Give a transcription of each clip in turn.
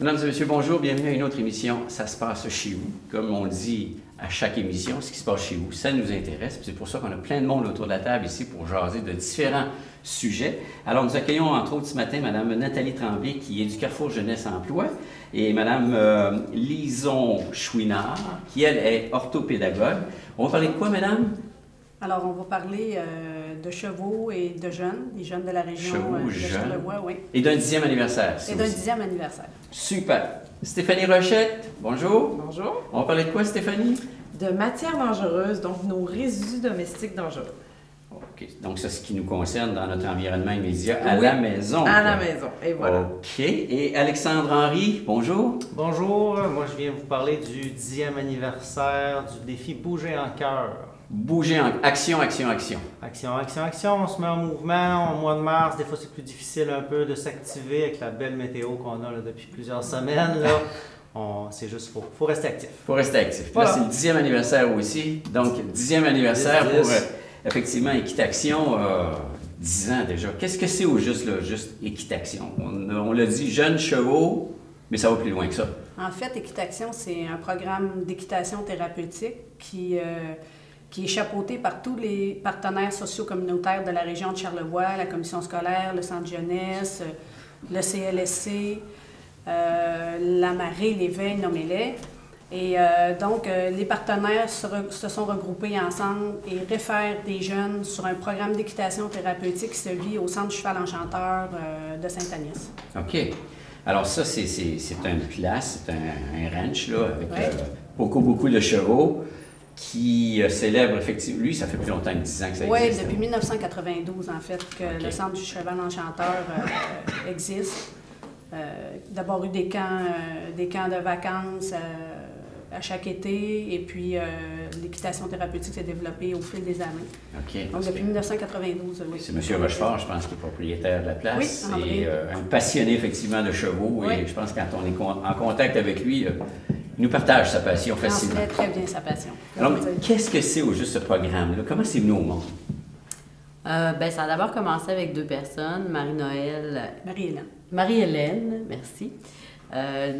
Mesdames et messieurs, bonjour, bienvenue à une autre émission. Ça se passe chez vous. Comme on le dit à chaque émission, ce qui se passe chez vous, ça nous intéresse. C'est pour ça qu'on a plein de monde autour de la table ici pour jaser de différents sujets. Alors, nous accueillons entre autres ce matin Mme Nathalie Tremblay, qui est du Carrefour Jeunesse Emploi, et Mme Lison Chouinard, qui, elle, est orthopédagogue. On va parler de quoi, Madame? Alors, on va parler de chevaux et de jeunes, des jeunes de la région de Charlevoix, oui. Et d'un 10e anniversaire. Et d'un 10e anniversaire. Super. Stéphanie Rochette, bonjour. Bonjour. On va parler de quoi, Stéphanie? De matières dangereuses, donc nos résidus domestiques dangereux. OK. Donc, c'est ce qui nous concerne dans notre environnement immédiat, à la maison. À la maison, et voilà. OK. Et Alexandre Henry, bonjour. Bonjour, moi je viens vous parler du 10e anniversaire du défi Bouger en cœur. Bouger en action, action, action. Action, action, action, on se met en mouvement. Au mois de mars, des fois c'est plus difficile un peu de s'activer avec la belle météo qu'on a là, depuis plusieurs semaines. C'est juste, faut rester actif. Faut rester actif. Voilà. Là, c'est le 10e anniversaire aussi. Donc, 10e anniversaire 10. pour, effectivement, Équitaction. 10 ans déjà. Qu'est-ce que c'est au juste, là, juste Équitaction? On l'a dit, jeunes chevaux, mais ça va plus loin que ça. En fait, Équitaction, c'est un programme d'équitation thérapeutique qui est chapeauté par tous les partenaires sociaux communautaires de la région de Charlevoix, la commission scolaire, le centre jeunesse, le CLSC, la marée, l'éveil, nommez-les. Et donc, les partenaires se sont regroupés ensemble et réfèrent des jeunes sur un programme d'équitation thérapeutique qui se vit au Centre Cheval Enchanteur de Sainte-Agnès. OK. Alors ça, c'est une place, c'est un ranch, là, avec beaucoup de chevaux qui célèbre effectivement... Lui, ça fait plus longtemps que 10 ans que ça existe. Oui, depuis 1992, en fait, que le Centre du Cheval Enchanteur existe. D'abord eu des camps de vacances à chaque été, et puis l'équitation thérapeutique s'est développée au fil des années. OK. Donc, depuis 1992, oui. C'est M. Rochefort, je pense, qui est propriétaire de la place. Oui, André. Et un passionné, effectivement, de chevaux. Oui. Et je pense que quand on est en contact avec lui, il nous partage sa passion Il facilement. transmet très bien sa passion. Alors, mais qu'est-ce que c'est au juste ce programme-là? Comment c'est venu au monde? Ça a d'abord commencé avec deux personnes, Marie-Hélène. Marie-Hélène, merci.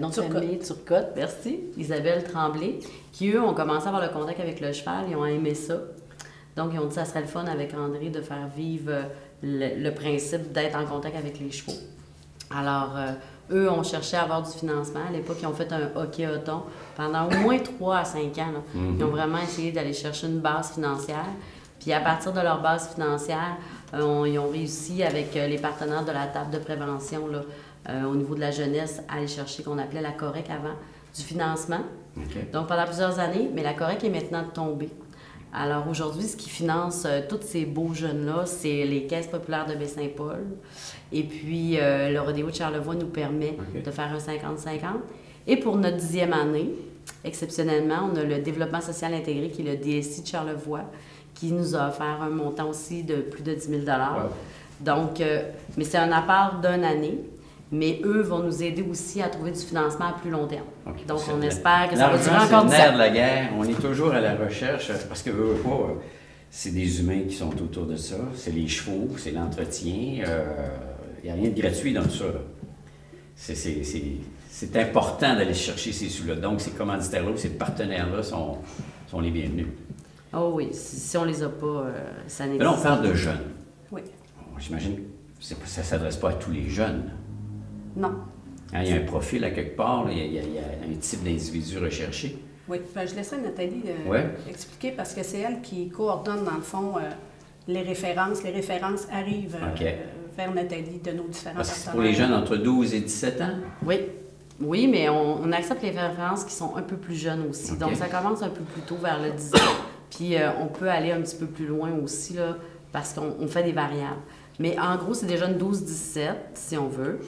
Nom de famille Turcotte, merci. Isabelle Tremblay, qui eux ont commencé à avoir le contact avec le cheval, ils ont aimé ça. Donc, ils ont dit que ça serait le fun avec André de faire vivre le principe d'être en contact avec les chevaux. Alors, eux ont cherché à avoir du financement. À l'époque, ils ont fait un hockey-auton pendant au moins 3 à 5 ans. Là. Ils ont vraiment essayé d'aller chercher une base financière. Puis à partir de leur base financière, ils ont réussi avec les partenaires de la table de prévention là, au niveau de la jeunesse à aller chercher qu'on appelait la COREC avant, du financement. Okay. Donc pendant plusieurs années, mais la COREC est maintenant tombée. Alors aujourd'hui, ce qui finance tous ces beaux jeunes-là, c'est les caisses populaires de Baie-Saint-Paul. Et puis le Rodéo de Charlevoix nous permet de faire un 50-50. Et pour notre 10e année, exceptionnellement, on a le développement social intégré qui est le DSI de Charlevoix, qui nous a offert un montant aussi de plus de 10 000 $. Wow. Donc, mais c'est un apport d'une année, mais eux vont nous aider aussi à trouver du financement à plus long terme. Okay. Donc, on espère que ça va durer encore 10 ans. C'est le nerf de la guerre. On est toujours à la recherche, parce que c'est des humains qui sont autour de ça. C'est les chevaux, c'est l'entretien. Il n'y a rien de gratuit dans tout ça. C'est important d'aller chercher ces sous-là. Donc, ces commanditaires-là, ces partenaires-là sont les bienvenus. Oh oui, si on les a pas, ça n'existe pas. Là, on parle de jeunes. Oui. J'imagine que ça ne s'adresse pas à tous les jeunes. Non. Il y a un profil à quelque part, il y a un type d'individu recherché. Oui, je laisserai Nathalie expliquer parce que c'est elle qui coordonne, dans le fond, les références. Les références arrivent vers Nathalie de nos différents partenaires. C'est pour les jeunes entre 12 et 17 ans? Oui. Oui, mais on accepte les références qui sont un peu plus jeunes aussi. Donc, ça commence un peu plus tôt, vers le 10 ans. Puis, on peut aller un petit peu plus loin aussi, là, parce qu'on fait des variables. Mais en gros, c'est des jeunes 12-17, si on veut.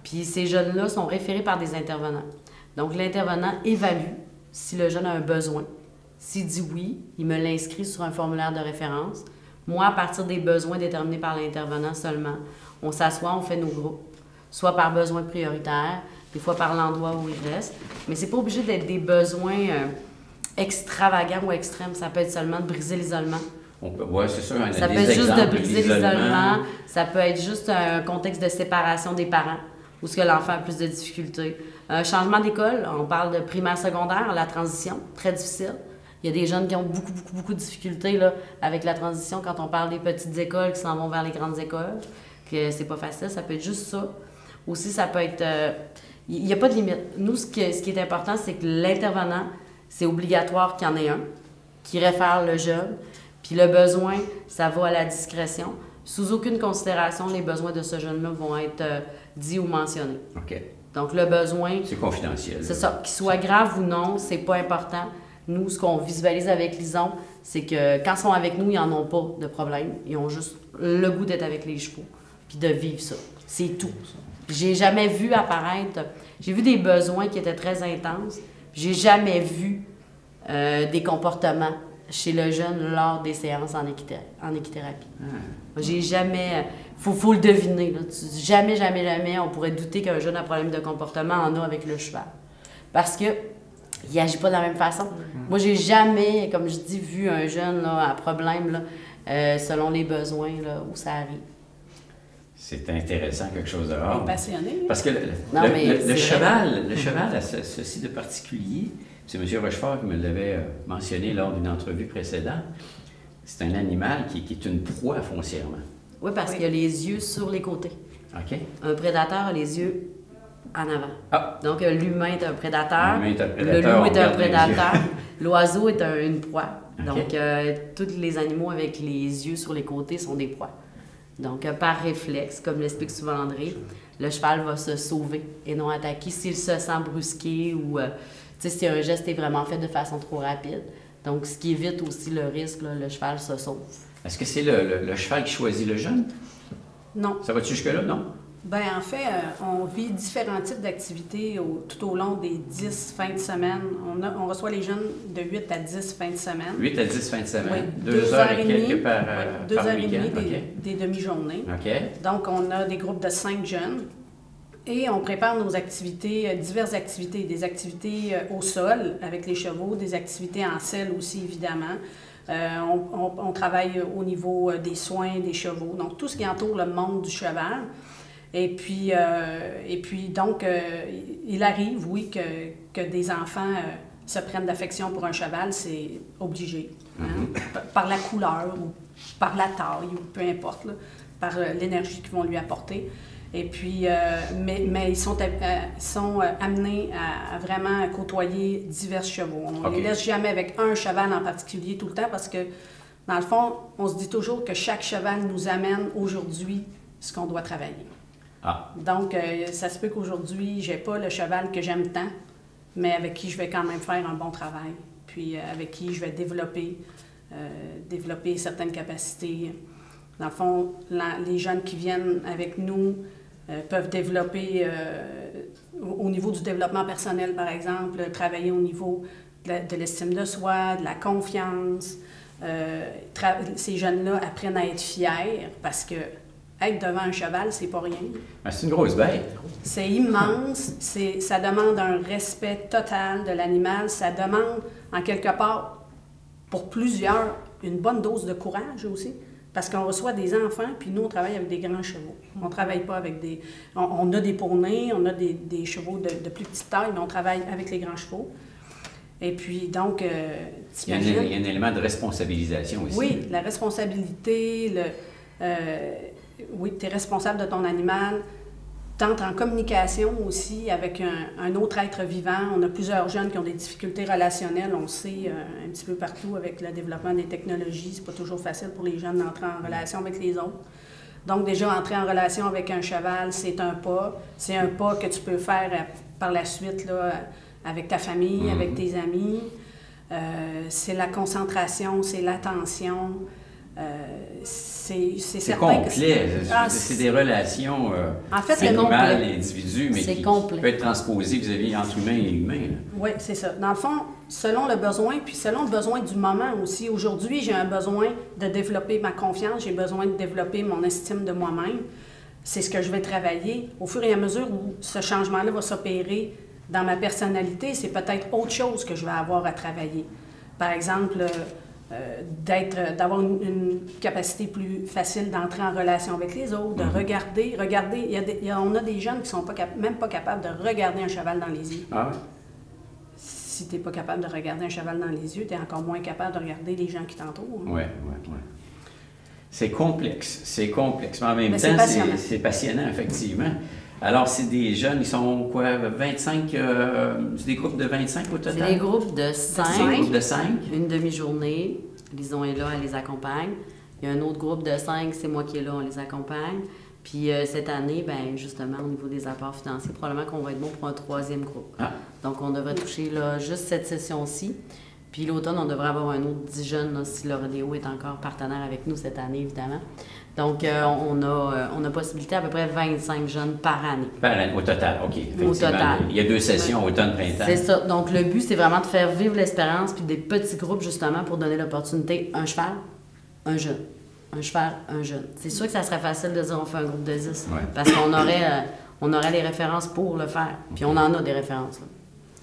Puis, ces jeunes-là sont référés par des intervenants. Donc, l'intervenant évalue si le jeune a un besoin. S'il dit oui, il me l'inscrit sur un formulaire de référence. Moi, à partir des besoins déterminés par l'intervenant seulement, on s'assoit, on fait nos groupes, soit par besoin prioritaire, des fois par l'endroit où il reste. Mais c'est pas obligé d'être des besoins extravagants ou extrêmes. Ça peut être seulement de briser l'isolement. Oui, c'est sûr. Ça peut être juste de briser l'isolement. Ça peut être juste un contexte de séparation des parents, où ce que l'enfant a plus de difficultés. Un changement d'école, on parle de primaire secondaire, la transition, très difficile. Il y a des jeunes qui ont beaucoup de difficultés là, avec la transition quand on parle des petites écoles qui s'en vont vers les grandes écoles, que c'est pas facile, ça peut être juste ça. Aussi, ça peut être... il n'y a pas de limite. Nous, ce qui est important, c'est que l'intervenant, c'est obligatoire qu'il y en ait un, qui réfère le jeune, puis le besoin, ça va à la discrétion. Sous aucune considération, les besoins de ce jeune-là vont être dits ou mentionnés. OK. Donc, le besoin... C'est confidentiel. C'est ça. Qu'il soit grave ou non, c'est pas important. Nous, ce qu'on visualise avec Lison, c'est que quand ils sont avec nous, ils n'en ont pas de problème. Ils ont juste le goût d'être avec les chevaux, puis de vivre ça. C'est tout. J'ai jamais vu apparaître... J'ai vu des besoins qui étaient très intenses. J'ai jamais vu des comportements chez le jeune lors des séances en équithérapie. J'ai jamais... Faut le deviner. Là. Jamais, on pourrait douter qu'un jeune a un problème de comportement en a avec le cheval. Parce que il agit pas de la même façon. Moi, j'ai jamais, comme je dis, vu un jeune là, à problème là, selon les besoins là, où ça arrive. C'est intéressant, quelque chose de rare. Passionné. Parce que le cheval a ceci de particulier. C'est M. Rochefort qui me l'avait mentionné lors d'une entrevue précédente. C'est un animal qui est une proie foncièrement. Oui, parce qu'il a les yeux sur les côtés. OK. Un prédateur a les yeux en avant. Ah. Donc, l'humain est un prédateur. L'humain est un Le prédateur, loup est un on regarde les prédateur. L'oiseau est une proie. OK. Donc, tous les animaux avec les yeux sur les côtés sont des proies. Donc, par réflexe, comme l'explique souvent André, le cheval va se sauver et non attaquer s'il se sent brusqué ou si un geste est vraiment fait de façon trop rapide. Donc, ce qui évite aussi le risque, là, le cheval se sauve. Est-ce que c'est le cheval qui choisit le jeune? Non. Ça va-tu jusque-là, non? Bien, en fait, on vit différents types d'activités tout au long des 10 fins de semaine. On reçoit les jeunes de 8 à 10 fins de semaine. 8 à 10 fins de semaine. Oui, 2 heures et quelques par, oui, 2 par heures et week-end. demie OK. des demi-journées. OK. Donc, on a des groupes de 5 jeunes et on prépare nos activités, diverses activités, des activités au sol avec les chevaux, des activités en selle aussi, évidemment. On travaille au niveau des soins des chevaux, donc tout ce qui entoure le monde du cheval. Et puis donc, il arrive, oui, que des enfants se prennent d'affection pour un cheval, c'est obligé. Hein? Par la couleur ou par la taille, ou peu importe, là, par l'énergie qu'ils vont lui apporter. Et puis, mais ils sont amenés à vraiment côtoyer divers chevaux. On ne les laisse jamais avec un cheval en particulier tout le temps parce que, dans le fond, on se dit toujours que chaque cheval nous amène aujourd'hui ce qu'on doit travailler. Ah. Donc, ça se peut qu'aujourd'hui, je n'ai pas le cheval que j'aime tant, mais avec qui je vais quand même faire un bon travail, puis avec qui je vais développer certaines capacités. Dans le fond, les jeunes qui viennent avec nous peuvent développer, au niveau du développement personnel, par exemple, travailler au niveau de l'estime de soi, de la confiance. Ces jeunes-là apprennent à être fiers parce que être devant un cheval, c'est pas rien. C'est une grosse bête. C'est immense. Ça demande un respect total de l'animal. Ça demande, en quelque part, pour plusieurs, une bonne dose de courage aussi. Parce qu'on reçoit des enfants, puis nous, on travaille avec des grands chevaux. On ne travaille pas avec des... On a des poneys, on a des chevaux de plus petite taille, mais on travaille avec les grands chevaux. Et puis, donc, il y a un élément de responsabilisation aussi. Oui, la responsabilité, oui, tu es responsable de ton animal. Tu entres en communication aussi avec un autre être vivant. On a plusieurs jeunes qui ont des difficultés relationnelles, on le sait un petit peu partout avec le développement des technologies. C'est pas toujours facile pour les jeunes d'entrer en relation avec les autres. Donc déjà, entrer en relation avec un cheval, c'est un pas. C'est un pas que tu peux faire par la suite là, avec ta famille, avec tes amis. C'est la concentration, c'est l'attention. C'est complet. C'est des relations en fait, animales et individus, mais qui peut être transposé vis-à-vis entre humain et humain. Oui, c'est ça. Dans le fond, selon le besoin, puis selon le besoin du moment aussi. Aujourd'hui, j'ai un besoin de développer ma confiance, j'ai besoin de développer mon estime de moi-même. C'est ce que je vais travailler. Au fur et à mesure où ce changement-là va s'opérer dans ma personnalité, c'est peut-être autre chose que je vais avoir à travailler. Par exemple, d'avoir une capacité plus facile d'entrer en relation avec les autres, de regarder. On a des jeunes qui sont même pas capables de regarder un cheval dans les yeux. Ah oui? Si tu n'es pas capable de regarder un cheval dans les yeux, tu es encore moins capable de regarder les gens qui t'entourent. Oui. C'est complexe, mais en même temps, c'est passionnant, effectivement. Alors, c'est des jeunes, ils sont quoi, 25, c'est des groupes de 25 au total? C'est des groupes de 5. Des groupes de 5. Une demi-journée, Lison est là, elle les accompagne. Il y a un autre groupe de 5, c'est moi qui est là, on les accompagne. Puis cette année, ben justement, au niveau des apports financiers, probablement qu'on va être bon pour un 3e groupe. Ah. Donc, on devrait toucher là, juste cette session-ci. Puis l'automne, on devrait avoir un autre 10 jeunes, là, si le Rodéo est encore partenaire avec nous cette année, évidemment. Donc, on a possibilité à peu près 25 jeunes par année. Par année, au total, OK. Au total. Il y a 2 sessions, automne-printemps. C'est ça. Donc, le but, c'est vraiment de faire vivre l'expérience, puis des petits groupes, justement, pour donner l'opportunité, un cheval, un jeune. Un cheval, un jeune. C'est sûr que ça serait facile de dire on fait un groupe de 10, parce qu'on aurait les références pour le faire. Puis on en a des références, là.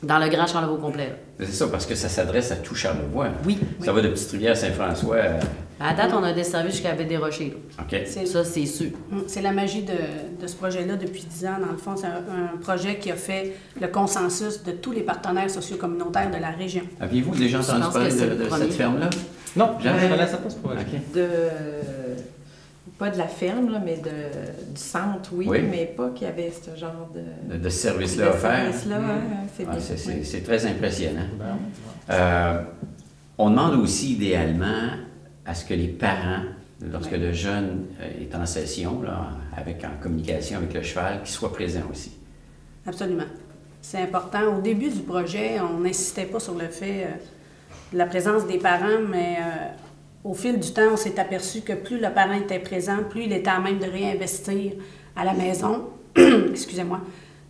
Dans le Grand Charlevoix complet. C'est ça, parce que ça s'adresse à tout Charlevoix. Oui. Ça va de Petite-Rivière à Saint-François. À date, on a desservi jusqu'à Baie-des-Rochers. OK. Ça, c'est sûr. C'est la magie de ce projet-là depuis 10 ans. Dans le fond, c'est un projet qui a fait le consensus de tous les partenaires socio-communautaires de la région. Aviez-vous déjà entendu parler de cette ferme-là? Non, jamais. Je connaissais pas ce projet. Okay. Pas de la ferme, là, mais du centre, oui, mais pas qu'il y avait ce genre de service-là offert. C'est très impressionnant. On demande aussi idéalement à ce que les parents, lorsque le jeune est en session, là, en communication avec le cheval, qu'ils soient présents aussi. Absolument. C'est important. Au début du projet, on n'insistait pas sur le fait de la présence des parents, mais au fil du temps, on s'est aperçu que plus le parent était présent, plus il était à même de réinvestir à la maison, excusez-moi,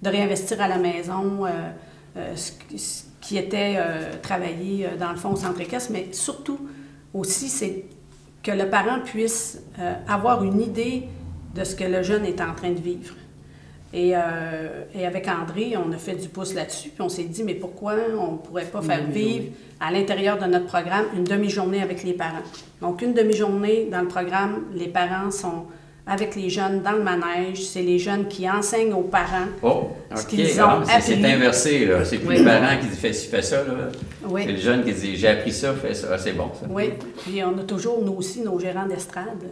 de réinvestir à la maison ce qui était travaillé dans le fond au centre équestre, mais surtout aussi, c'est que le parent puisse avoir une idée de ce que le jeune est en train de vivre. Et avec André, on a fait du pouce là-dessus, puis on s'est dit, mais pourquoi on ne pourrait pas faire vivre à l'intérieur de notre programme une demi-journée avec les parents? Donc, une demi-journée dans le programme, les parents sont avec les jeunes dans le manège. C'est les jeunes qui enseignent aux parents ce qu'ils ont appris. C'est inversé, là. C'est plus les parents qui disent fais ça, là. Oui. C'est le jeune qui dit j'ai appris ça, fais ça. Ah, c'est bon, ça. Oui. Puis on a toujours, nous aussi, nos gérants d'estrade.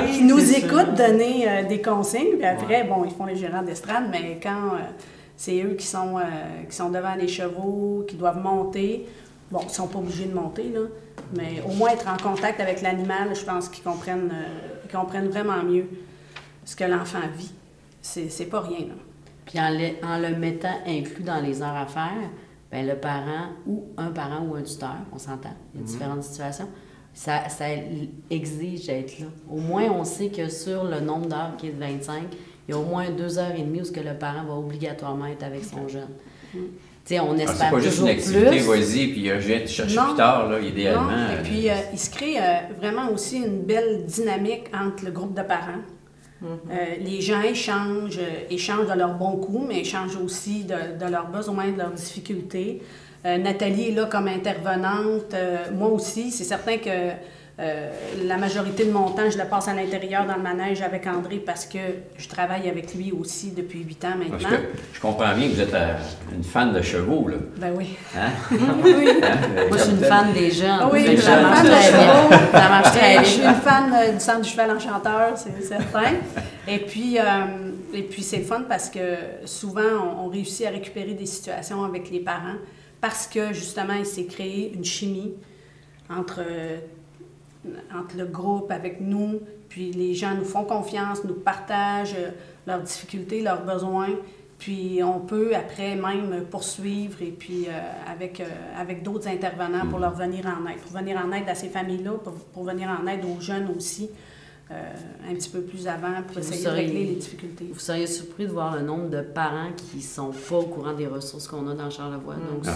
Ils nous écoutent donner des consignes, puis après, bon, ils font les gérants d'estrade, mais quand c'est eux qui sont devant les chevaux, qui doivent monter, bon, ils ne sont pas obligés de monter, là. Mais au moins être en contact avec l'animal, je pense qu'ils comprennent vraiment mieux ce que l'enfant vit. C'est pas rien, là. Puis en le mettant inclus dans les heures à faire, bien, le parent ou un tuteur, on s'entend, il y a différentes situations, ça exige d'être là. Au moins, on sait que sur le nombre d'heures qui est de 25, il y a au moins 2h30 où ce que le parent va obligatoirement être avec son jeune. T'sais, on espère toujours plus. C'est pas juste une activité, vas-y, puis je viens te chercher plus tard, là, idéalement. Non. Et puis, il se crée vraiment aussi une belle dynamique entre le groupe de parents. Les gens échangent de leurs bons coups, mais échangent aussi de leurs besoins, de leurs difficultés. Nathalie est là comme intervenante. Moi aussi, c'est certain que la majorité de mon temps, je la passe à l'intérieur dans le manège avec André parce que je travaille avec lui aussi depuis 8 ans maintenant. Parce que je comprends bien que vous êtes une fan de chevaux, là. Ben oui. Hein? Oui. Moi, je suis une fan des jeunes. Oui, je suis une fan de chevaux. Ça marche très bien. Je suis une fan du Centre du cheval enchanteur, c'est certain. Et puis c'est le fun parce que souvent, on réussit à récupérer des situations avec les parents parce que, justement, il s'est créé une chimie entre le groupe, avec nous, puis les gens nous font confiance, nous partagent leurs difficultés, leurs besoins, puis on peut après même poursuivre et puis avec d'autres intervenants pour leur venir en aide, pour venir en aide à ces familles-là, pour venir en aide aux jeunes aussi, un petit peu plus avant, pour essayer de régler les difficultés. Vous seriez surpris de voir le nombre de parents qui ne sont pas au courant des ressources qu'on a dans Charlevoix. Donc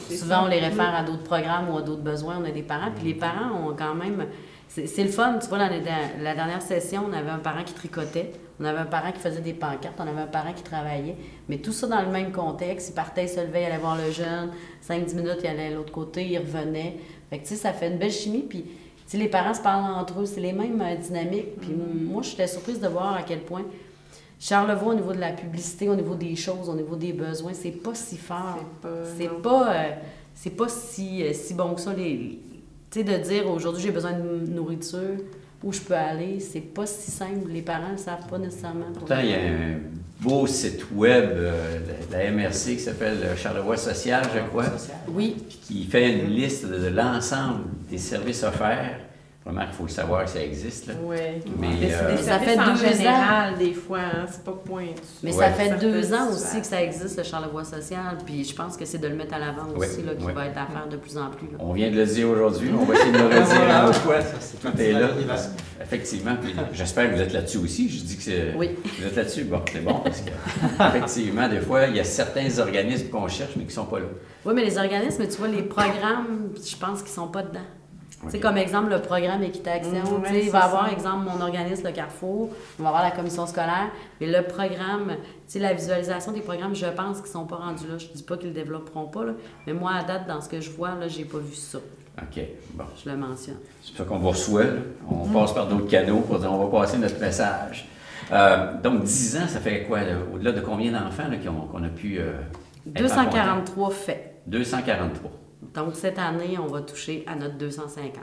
souvent, on les réfère à d'autres programmes ou à d'autres besoins. On a des parents, puis les parents ont quand même... c'est le fun. Tu vois, la dernière session, on avait un parent qui tricotait, on avait un parent qui faisait des pancartes, on avait un parent qui travaillait, mais tout ça dans le même contexte. Il partait, il se levait, il allait voir le jeune, 5-10 minutes, il allait de l'autre côté, il revenait. Fait que, tu sais, ça fait une belle chimie, puis, tu sais, les parents se parlent entre eux, c'est les mêmes dynamiques. Puis moi, j'étais surprise de voir à quel point Charlevoix, au niveau de la publicité, au niveau des choses, au niveau des besoins, c'est pas si fort. C'est pas si bon que ça. Tu sais, de dire aujourd'hui j'ai besoin de nourriture, où je peux aller, c'est pas si simple. Les parents ne le savent pas nécessairement. Pourtant, il y a un beau site web de la MRC qui s'appelle Charlevoix Social, je crois. Oui. Puis qui fait une liste de l'ensemble des services offerts. Vraiment qu'il faut le savoir que ça existe. Là. Oui. Mais ça fait 2 ans. Général, des fois, hein, c'est pas pointu. Mais ça fait 2 ans aussi que ça existe, le Charlevoix social. Puis je pense que c'est de le mettre à l'avant aussi, là, qui va être à faire de plus en plus. Là. On vient de le dire aujourd'hui, on va essayer de le redire une autre fois. Tout est là. Effectivement. Puis j'espère que vous êtes là-dessus aussi. Je dis que oui. Vous êtes là-dessus. Bon, c'est bon. Parce que, effectivement, des fois, il y a certains organismes qu'on cherche, mais qui ne sont pas là. Oui, mais les organismes, tu vois, les programmes, je pense qu'ils ne sont pas dedans. Okay. Comme exemple, le programme Équité-Action, il va y avoir, exemple, mon organisme, le Carrefour, on va avoir la commission scolaire, mais le programme, la visualisation des programmes, je pense qu'ils ne sont pas rendus là. Je ne dis pas qu'ils ne le développeront pas, là, mais moi, à date, dans ce que je vois, je n'ai pas vu ça. OK, bon. Je le mentionne. C'est pour ça qu'on vous reçoit, là. On passe par d'autres canaux pour dire on va passer notre message. Donc, 10 ans, ça fait quoi, là? Au-delà de combien d'enfants qu'on a pu 243 faits. 243. Donc, cette année, on va toucher à notre 250.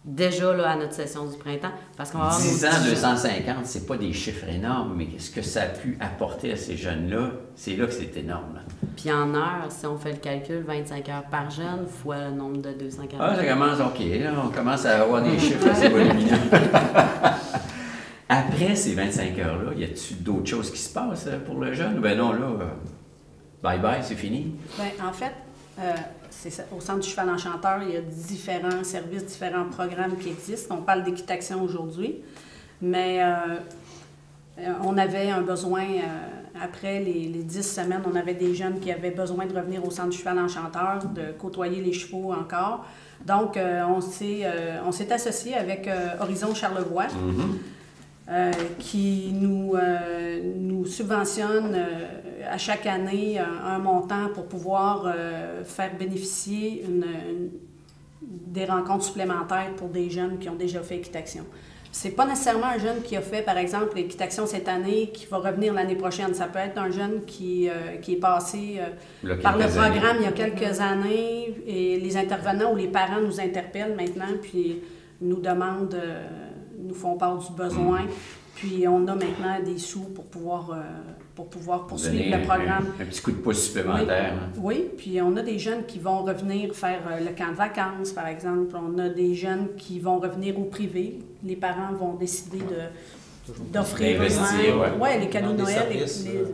Déjà, là, à notre session du printemps, parce qu'on va avoir 10 ans, 250, c'est pas des chiffres énormes, mais ce que ça a pu apporter à ces jeunes-là, c'est là que c'est énorme. Là. Puis en heures, si on fait le calcul, 25 heures par jeune fois le nombre de 240. Ah, ça commence, OK, là, on commence à avoir des chiffres assez volumineux. Après ces 25 heures-là, y a-t-il d'autres choses qui se passent pour le jeune? Ben non, là, bye-bye, c'est fini. Bien, en fait, au Centre du Cheval Enchanteur, il y a différents services, différents programmes qui existent. On parle d'Équité-Action aujourd'hui, mais on avait un besoin, après les 10 semaines, on avait des jeunes qui avaient besoin de revenir au Centre du Cheval Enchanteur, de côtoyer les chevaux encore. Donc, on s'est associé avec Horizon Charlevoix. Qui nous subventionne à chaque année un montant pour pouvoir faire bénéficier des rencontres supplémentaires pour des jeunes qui ont déjà fait Équité-Action. C'est pas nécessairement un jeune qui a fait, par exemple, Équité-Action cette année, qui va revenir l'année prochaine. Ça peut être un jeune qui est passé par le programme il y a quelques années, et les intervenants ou les parents nous interpellent maintenant, puis nous demandent... nous font part du besoin, puis on a maintenant des sous pour pouvoir poursuivre le programme. Un petit coup de pouce supplémentaire. Oui, puis on a des jeunes qui vont revenir faire le camp de vacances, par exemple. On a des jeunes qui vont revenir au privé. Les parents vont décider d'offrir les cadeaux de Noël,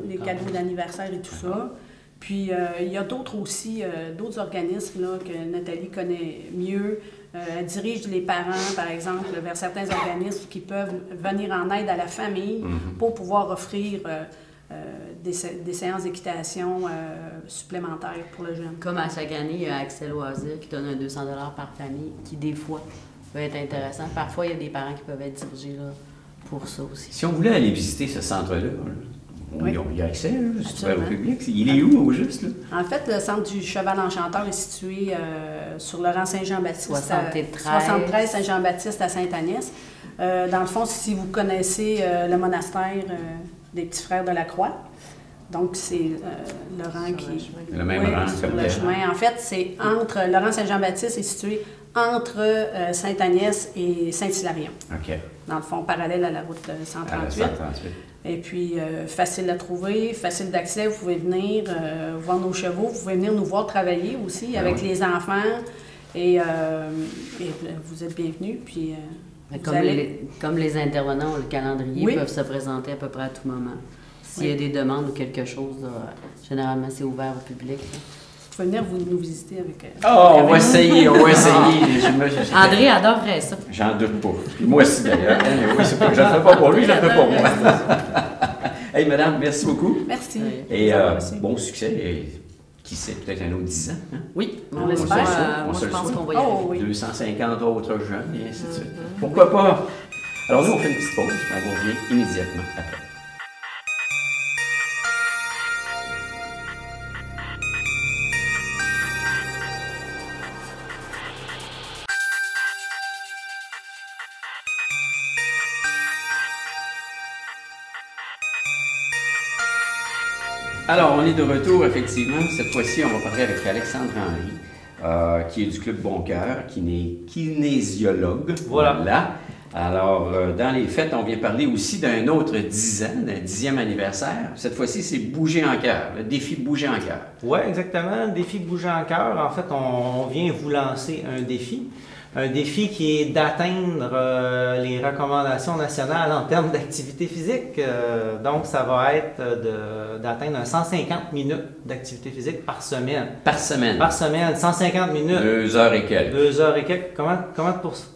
les cadeaux d'anniversaire et tout ça. Puis il y a d'autres aussi, d'autres organismes là, que Nathalie connaît mieux. Elle dirige les parents, par exemple, vers certains organismes qui peuvent venir en aide à la famille pour pouvoir offrir des séances d'équitation supplémentaires pour le jeune. Comme à chaque année, il y a Accès Loisirs qui donne un 200 $ par famille, qui des fois peut être intéressant. Parfois, il y a des parents qui peuvent être dirigés là, pour ça aussi. Si on voulait aller visiter ce centre-là, il y a accès, c'est ouvert au public. Il est où, au juste? Là? En fait, le Centre du Cheval Enchanteur est situé sur Laurent Saint-Jean-Baptiste. 73 Saint-Jean-Baptiste à Sainte-Agnès. Dans le fond, si vous connaissez le monastère des Petits Frères de la Croix, donc c'est Laurent qui... Le même rang, sur le chemin. En fait, c'est entre... Laurent Saint-Jean-Baptiste est situé entre Sainte-Agnès et Saint-Hilarion. OK. Dans le fond, parallèle à la route 138. Et puis, facile à trouver, facile d'accès. Vous pouvez venir voir nos chevaux. Vous pouvez venir nous voir travailler aussi avec les enfants. Et vous êtes bienvenus. Puis, comme les intervenants, le calendrier peuvent se présenter à peu près à tout moment. S'il y a des demandes ou quelque chose, généralement, c'est ouvert au public. Là. Vous pouvez venir nous visiter avec... on va essayer. André adorerait ça. J'en doute pas. Moi aussi, d'ailleurs. Oui, je ne le fais pas pour lui, je le fais pour moi. Hey, madame, merci beaucoup. Merci. Et bon succès. Et qui sait, peut-être un autre 10 ans. Hein? Oui, on On l'espère. se le souhaite, on Moi, se je le pense souhaite. qu'on va y arriver. Oh oui. 250 autres jeunes, et ainsi de suite. Pourquoi pas? Alors nous, on fait une petite pause, puis on revient immédiatement après. Alors, on est de retour, effectivement. Cette fois-ci, on va parler avec Alexandre Henry, qui est du Club Bon Cœur, qui est kinésiologue. Voilà. Alors, dans les fêtes, on vient parler aussi d'un autre 10 ans, d'un 10e anniversaire. Cette fois-ci, c'est Bouger en cœur, le défi Bouger en cœur. Oui, exactement. Le défi Bouger en cœur. En fait, on vient vous lancer un défi. Un défi qui est d'atteindre les recommandations nationales en termes d'activité physique. Donc, ça va être d'atteindre 150 minutes d'activité physique par semaine. Par semaine. Par semaine, 150 minutes. 2 heures et quelques. 2 heures et quelques.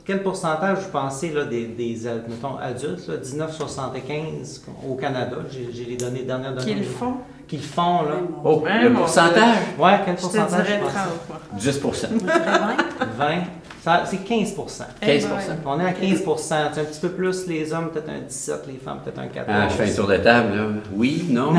Quel pourcentage vous pensez là, mettons, adultes, là, 19,75 au Canada? J'ai les données dernières données. Qu'ils font? Qu'ils font, là. Oh, Ouais, le mon pourcentage? Ouais, quel Je te pourcentage? dirais je pense? 30, moi. 10 20. C'est 15 15 On est à 15 C'est un petit peu plus les hommes, peut-être un 17, les femmes, peut-être un 14. Ah, je fais un tour de table, là. Oui, non?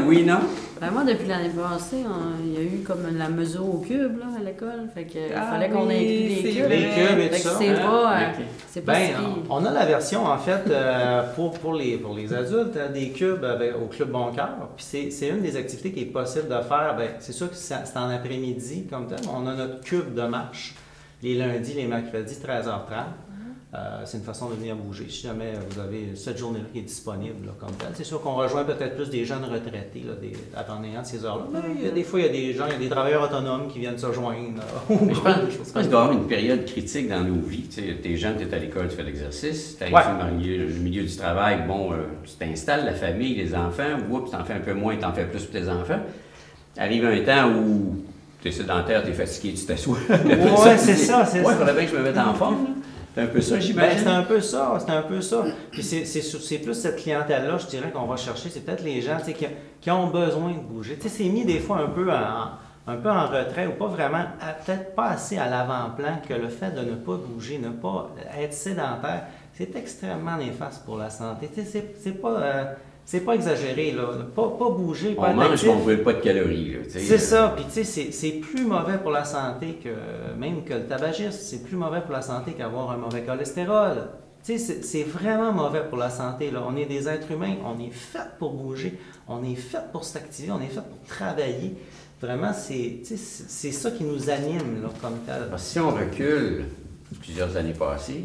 Oui, non? Ben, moi, depuis l'année passée, il y a eu comme la mesure au cube là, à l'école. Fait que il fallait qu'on oui, inclue les c'est cubes. Les cubes et Fait tout que ça. c'est pas, Ok. c'est pas Ben, si pire. on a la version, en fait, pour les adultes, des cubes au Club Bon Cœur. Puis c'est une des activités qui est possible de faire. Ben, c'est sûr que c'est en après-midi, comme tel. On a notre cube de marche les lundis, les mercredis, 13h30. C'est une façon de venir bouger. Si jamais vous avez cette journée-là qui est disponible là, comme tel, c'est sûr qu'on rejoint peut-être plus des jeunes retraités en ayant ces heures-là. Mais des fois, il y a des gens, il y a des travailleurs autonomes qui viennent se joindre. Mais je pense qu'il doit y avoir une période critique dans nos vies. Tu sais, t'es jeune, t'es à l'école, tu fais l'exercice. T'arrives dans le milieu du travail, bon, tu t'installes, la famille, les enfants, oups, t'en fais un peu moins, t'en fais plus pour tes enfants. Arrive un temps où t'es sédentaire, t'es fatigué, tu t'assois. Ouais, c'est ça. Ouais, il faudrait bien que je me mette en forme. Là. C'est un peu ça, Ben, j'imagine. c'est un peu ça. Puis c'est plus cette clientèle-là, je dirais, qu'on va chercher. C'est peut-être les gens qui ont besoin de bouger. Tu sais, c'est mis des fois un peu en retrait ou pas vraiment, peut-être pas assez à l'avant-plan que le fait de ne pas bouger, ne pas être sédentaire, c'est extrêmement néfaste pour la santé. Tu sais, c'est pas exagéré, là. Pas bouger, pas On être mange, actif. mais on ne brûle pas de calories. Là, C'est ça, puis tu sais, c'est plus mauvais pour la santé que même que le tabagisme, c'est plus mauvais pour la santé qu'avoir un mauvais cholestérol. Tu sais, c'est vraiment mauvais pour la santé, là. On est des êtres humains, on est fait pour bouger, on est fait pour s'activer, on est fait pour travailler. Vraiment, c'est ça qui nous anime, là, comme tel. Parce que si on recule plusieurs années passées,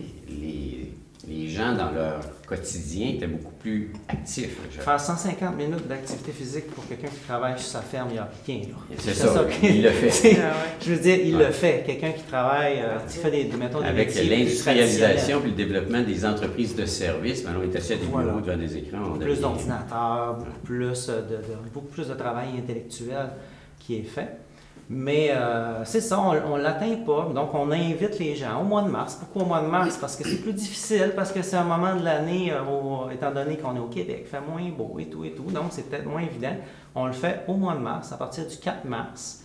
les gens dans leur quotidien étaient beaucoup plus actifs. Faire 150 minutes d'activité physique pour quelqu'un qui travaille sur sa ferme, il n'y a rien. C'est ça, il le fait. Je veux dire, il le fait. Quelqu'un qui travaille, qui fait mettons, des avec métiers l'industrialisation et le développement des entreprises de services, maintenant on est assis à des bureaux devant des écrans. Plus d'ordinateurs, beaucoup plus de travail intellectuel qui est fait. Mais c'est ça, on ne l'atteint pas. Donc, on invite les gens au mois de mars. Pourquoi au mois de mars? Parce que c'est plus difficile, parce que c'est un moment de l'année, étant donné qu'on est au Québec, il fait moins beau et tout. Donc, c'est peut-être moins évident. On le fait au mois de mars, à partir du 4 mars.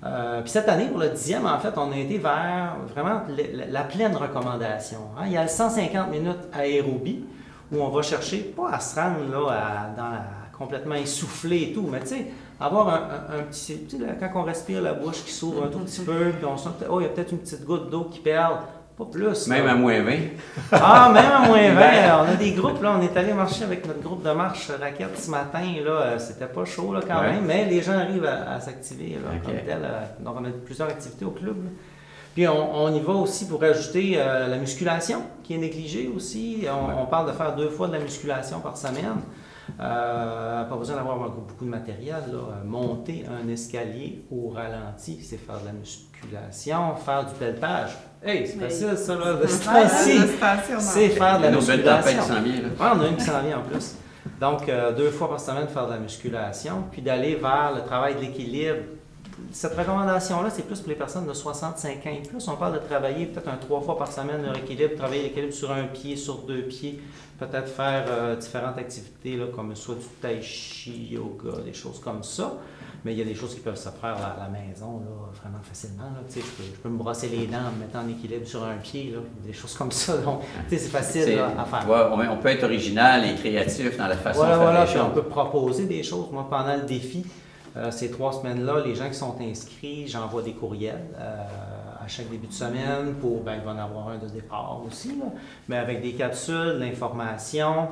Puis cette année, pour le 10e, en fait, on a été vers vraiment la pleine recommandation. Hein? Il y a le 150 minutes aérobie, où on va chercher, pas à se rendre là, complètement essoufflé et tout, mais tu sais, avoir un petit... Tu sais, quand on respire, la bouche qui s'ouvre un tout petit peu, puis on sent que, il y a peut-être une petite goutte d'eau qui perle, pas plus. Même là. à moins 20. Ah, même à moins 20. On a des groupes, là, on est allé marcher avec notre groupe de marche raquette ce matin, là, c'était pas chaud, là, quand même, mais les gens arrivent à s'activer, là, comme tel. Donc, on a plusieurs activités au club, là. Puis on y va aussi pour ajouter la musculation, qui est négligée aussi. On parle de faire 2 fois de la musculation par semaine. Pas besoin d'avoir beaucoup de matériel. Là. Monter un escalier au ralenti, c'est faire de la musculation. Faire du pelletage. Hey, c'est facile ça, là, de ce temps-ci. C'est faire de la musculation. Qui s'en vient, là. Ouais, on a une qui s'en vient en plus. Donc, 2 fois par semaine, faire de la musculation, puis d'aller vers le travail de l'équilibre cette recommandation-là, c'est plus pour les personnes de 65 ans et plus. On parle de travailler peut-être 3 fois par semaine leur équilibre, travailler l'équilibre sur un pied, sur 2 pieds, peut-être faire différentes activités là, comme soit du tai chi, yoga, des choses comme ça. Mais il y a des choses qui peuvent se faire à la maison là, vraiment facilement. Là. Je peux me brosser les dents en me mettant en équilibre sur un pied, là, des choses comme ça. Donc, c'est facile là, à faire. Ouais, on peut être original et créatif dans la façon de faire Voilà, les puis choses. on peut proposer des choses. Moi, pendant le défi, ces 3 semaines-là, les gens qui sont inscrits, j'envoie des courriels à chaque début de semaine pour, il va en avoir un de départ aussi, là, mais avec des capsules, de l'information,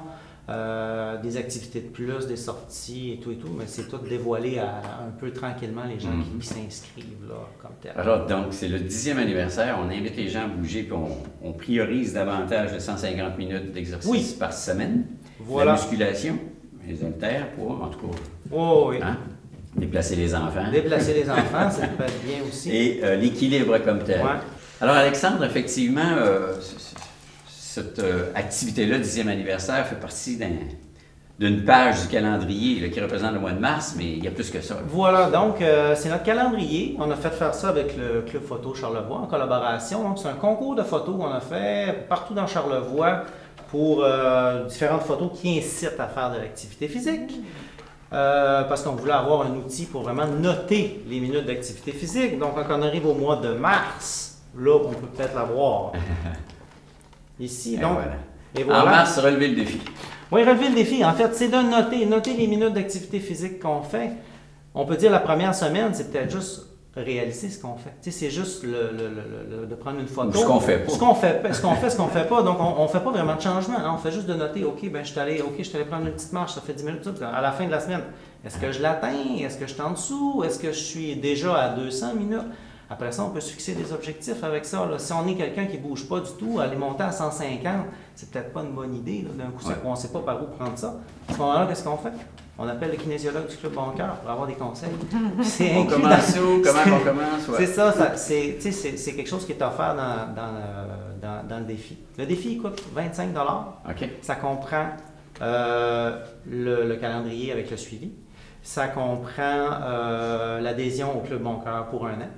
des activités de plus, des sorties et tout, mais c'est tout dévoilé un peu tranquillement les gens qui s'inscrivent là, comme tel. Alors, donc, c'est le 10e anniversaire, on invite les gens à bouger, puis on priorise davantage de 150 minutes d'exercice par semaine. Voilà. La musculation, les haltères, pour, en tout cas, oui. Hein? Déplacer les enfants. Déplacer les enfants, ça peut être bien aussi. Et l'équilibre comme tel. Ouais. Alors, Alexandre, effectivement, cette activité-là, 10e anniversaire, fait partie d'une page du calendrier là, qui représente le mois de mars, mais il y a plus que ça. Voilà, donc c'est notre calendrier. On a fait faire ça avec le Club Photo Charlevoix en collaboration. Donc, c'est un concours de photos qu'on a fait partout dans Charlevoix pour différentes photos qui incitent à faire de l'activité physique. Parce qu'on voulait avoir un outil pour vraiment noter les minutes d'activité physique. Donc, quand on arrive au mois de mars, là, on peut peut-être l'avoir. Ici, donc. Voilà. Et voilà. En mars, relever le défi. Oui, relever le défi, en fait, c'est de noter les minutes d'activité physique qu'on fait. On peut dire la première semaine, c'est peut-être juste réaliser ce qu'on fait. Tu sais, c'est juste de prendre une photo. Ou ce qu'on fait pas. Ce qu'on fait pas. Donc, on ne fait pas vraiment de changement. Hein. On fait juste de noter, OK, je suis allé prendre une petite marche, ça fait 10 minutes. À la fin de la semaine, est-ce que je l'atteins? Est-ce que je suis en dessous? Est-ce que je suis déjà à 200 minutes? Après ça, on peut se fixer des objectifs avec ça. Là. Si on est quelqu'un qui ne bouge pas du tout, aller monter à 150, c'est peut-être pas une bonne idée. D'un coup, on ne sait pas par où prendre ça. À ce moment-là, qu'est-ce qu'on fait? On appelle le kinésiologue du Club Bon Cœur pour avoir des conseils. On commence où? Comment on commence? Ouais. C'est ça, c'est quelque chose qui est offert dans le défi. Le défi coûte 25 $. OK. Ça comprend le calendrier avec le suivi. Ça comprend l'adhésion au Club Bon Cœur pour 1 an.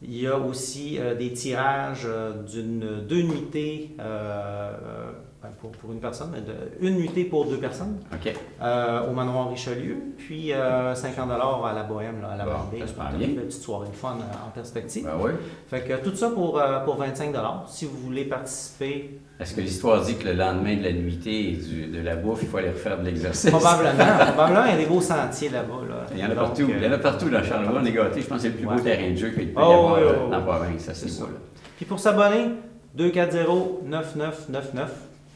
Il y a aussi des tirages deux nuitées pour une personne, mais une nuitée pour 2 personnes au Manoir Richelieu, puis 50 $ à la Bohème, là, à la Vendée. Une petite soirée de fun en perspective. Ben oui. Fait que tout ça pour 25 $. Si vous voulez participer. Est-ce que l'histoire dit que le lendemain de la nuitée et de la bouffe, il faut aller refaire de l'exercice? Probablement, il y a des beaux sentiers là-bas. Là. Il y en a partout. Il y en a partout dans Charlevoix. On est gâtés. Je pense que c'est le plus beau terrain de jeu qu'il peut y avoir dans la province. Ça, c'est ça. Puis pour s'abonner, 240-9999,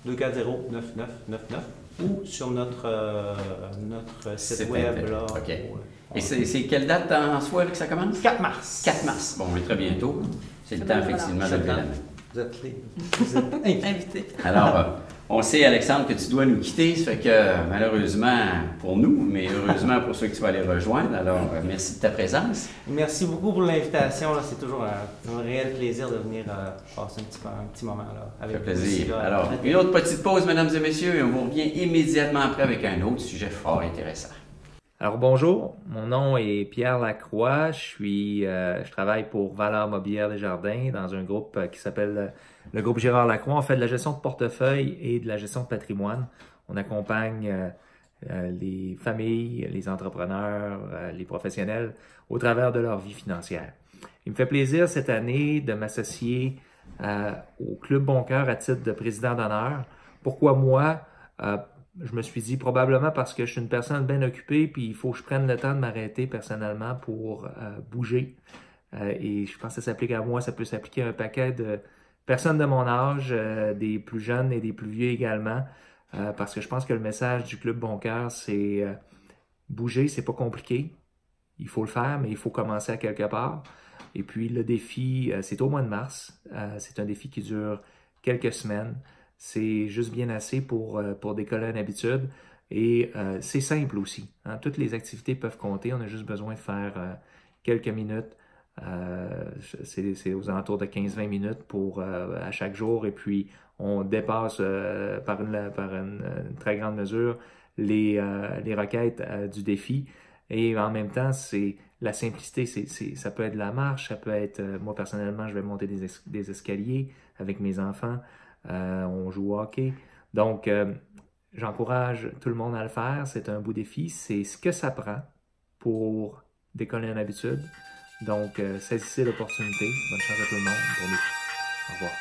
240-9999 ou sur notre site web. Là, OK. Et c'est quelle date en soi là, que ça commence? 4 mars. 4 mars. Bon, très bientôt. C'est le temps, effectivement, de lever la main. Vous êtes invités. Alors, on sait, Alexandre, que tu dois nous quitter. Ça fait que, malheureusement pour nous, mais heureusement pour ceux que tu vas aller rejoindre. Alors, merci de ta présence. Merci beaucoup pour l'invitation. C'est toujours un réel plaisir de venir passer un petit moment là, avec vous. Ça fait plaisir. Là, alors, une autre petite pause, mesdames et messieurs, et on vous revient immédiatement après avec un autre sujet fort intéressant. Alors bonjour, mon nom est Pierre Lacroix, je travaille pour Valeur Mobilière Desjardins dans un groupe qui s'appelle le groupe Gérard Lacroix. On fait de la gestion de portefeuille et de la gestion de patrimoine. On accompagne les familles, les entrepreneurs, les professionnels au travers de leur vie financière. Il me fait plaisir cette année de m'associer au Club Bon Cœur à titre de président d'honneur. Pourquoi moi? Je me suis dit probablement parce que je suis une personne bien occupée puis il faut que je prenne le temps de m'arrêter personnellement pour bouger. Et je pense que ça s'applique à moi, ça peut s'appliquer à un paquet de personnes de mon âge, des plus jeunes et des plus vieux également. Parce que je pense que le message du Club Bon Cœur, c'est bouger, c'est pas compliqué. Il faut le faire, mais il faut commencer à quelque part. Et puis le défi, c'est au mois de mars. C'est un défi qui dure quelques semaines. C'est juste bien assez pour décoller une habitude et c'est simple aussi. Hein? Toutes les activités peuvent compter. On a juste besoin de faire quelques minutes. C'est aux alentours de 15-20 minutes à chaque jour et puis on dépasse par une très grande mesure les requêtes du défi Et en même temps, c'est la simplicité, ça peut être de la marche, ça peut être, moi personnellement, je vais monter des escaliers avec mes enfants, on joue au hockey. Donc, j'encourage tout le monde à le faire, c'est un beau défi, c'est ce que ça prend pour décoller une habitude. Donc, saisissez l'opportunité. Bonne chance à tout le monde. Bon défi. Au revoir.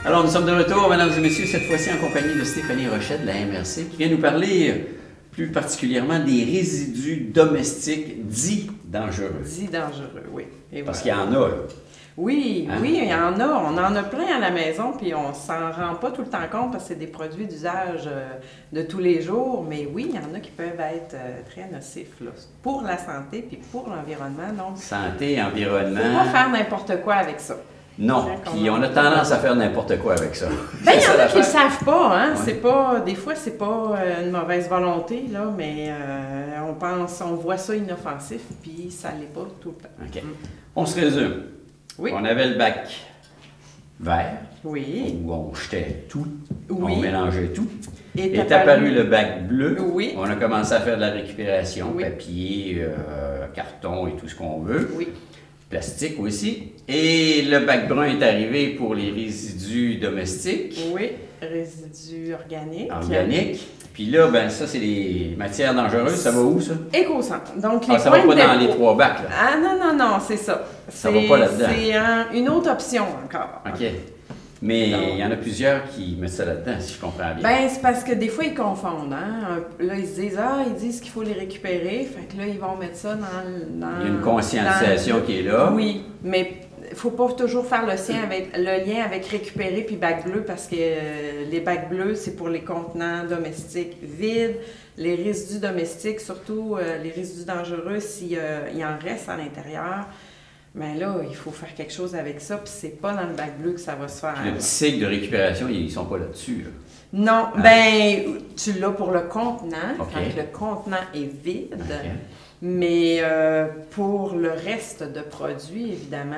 Alors, nous sommes de retour, mesdames et messieurs, cette fois-ci en compagnie de Stéphanie Rochette de la MRC, qui vient nous parler plus particulièrement des résidus domestiques dits dangereux. Dits dangereux, oui. Et Parce voilà. qu'il y en a, là. Oui, Hein? oui, il y en a. On en a plein à la maison, puis on s'en rend pas tout le temps compte parce que c'est des produits d'usage de tous les jours. Mais oui, il y en a qui peuvent être très nocifs là, pour la santé puis pour l'environnement. Donc, Santé, faut environnement. pas faire n'importe quoi avec ça. Non, puis on a tendance à faire n'importe quoi avec ça. Ben, il y C'est en ça a qui le l'affaire. savent pas, hein. Ouais. C'est pas, des fois, c'est pas une mauvaise volonté, là, mais on voit ça inoffensif, puis ça l'est pas tout le temps. OK. On se résume. Oui. On avait le bac vert, Oui. où on jetait tout, Oui. on mélangeait tout. Est Est apparu le bac bleu. Oui. On a commencé à faire de la récupération, Oui. papier, carton et tout ce qu'on veut. Oui. Plastique aussi. Et le bac brun est arrivé pour les résidus domestiques, Oui. Résidus organiques. organiques. Puis là, ben ça, c'est les matières dangereuses. Ça va où, ça? Éco-centre. Donc, les Ah, ça va points pas de dans les dépôt. 3 bacs, là. Ah non, non, non, c'est ça. Ça va pas là-dedans. C'est une autre option encore. OK. Mais Donc- il y en a plusieurs qui mettent ça là-dedans, si je comprends bien. Ben, c'est parce que des fois, ils confondent. Hein? Là, ils se disent, ils disent qu'il faut les récupérer. Fait que là, ils vont mettre ça dans Il y a une conscientisation qui est là. Oui, mais il faut pas toujours faire le lien avec récupérer puis bac bleu parce que les bacs bleus, c'est pour les contenants domestiques vides. Les résidus domestiques, surtout les résidus dangereux, s'il y en reste à l'intérieur, mais là, il faut faire quelque chose avec ça, puis c'est pas dans le bac bleu que ça va se faire. Le petit cycle de récupération, ils sont pas là-dessus. Là. Non, ben, tu l'as pour le contenant, OK. quand le contenant est vide, OK. mais pour le reste de produits, évidemment,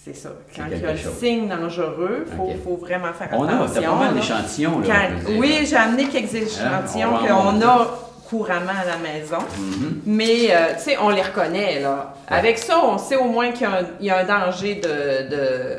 c'est ça. Quand il y a le quelque chose. signe dangereux, il OK. faut vraiment faire On a, attention. t'as pas mal là. d'échantillons, là. Quand- on peut dire. oui, j'ai amené quelques échantillons on va en qu'on montrer. a couramment à la maison. Mhm. Mais, tu sais, on les reconnaît, là. Ouais. Avec ça, on sait au moins qu'il y a un danger de...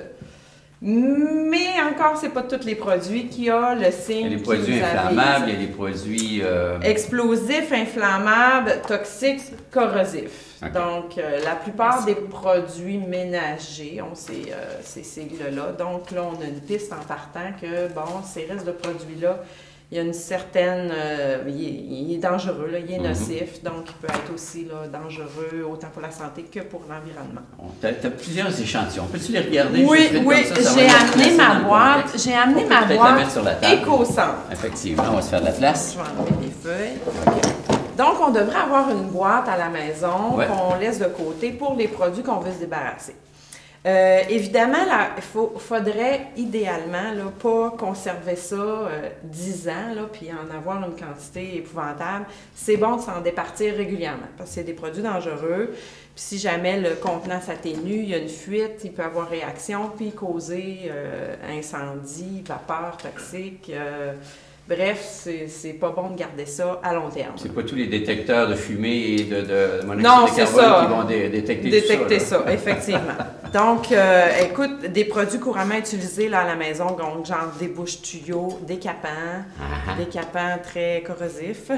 Mais encore, c'est pas tous les produits qui ont le signe. Il y a des qui produits nous avise. inflammables, il y a des produits... Explosifs, inflammables, toxiques, corrosifs. OK. Donc, la plupart des produits ménagers ont ces sigles-là. Donc, là, on a une piste en partant que, bon, ces restes de produits-là, il y a une certaine... il est dangereux, là, il est Mhm. nocif. Donc, il peut être aussi là, dangereux autant pour la santé que pour l'environnement. T'as plusieurs échantillons. Peux-tu les regarder? Oui, juste vite oui, comme ça va j'ai nous amené placer ma dans le boîte. contexte? J'ai amené On peut ma peut-être la boîte mettre sur la table. Éco-Centre. Effectivement, on va se faire de la place. Je vais enlever les feuilles. Donc, on devrait avoir une boîte à la maison Ouais. qu'on laisse de côté pour les produits qu'on veut se débarrasser. Évidemment, là, il faudrait idéalement là, pas conserver ça 10 ans, là, puis en avoir une quantité épouvantable. C'est bon de s'en départir régulièrement parce que c'est des produits dangereux. Puis si jamais le contenant s'atténue, il y a une fuite, il peut avoir réaction, puis causer incendie, vapeur toxique. Bref, c'est pas bon de garder ça à long terme. C'est pas tous les détecteurs de fumée et de monoxyde Non, de c'est carbone ça. qui vont détecter Détecter tout ça. ça, effectivement. Donc, écoute, des produits couramment utilisés là, à la maison, donc genre des bouches-tuyaux, des capants, des capants très corrosifs.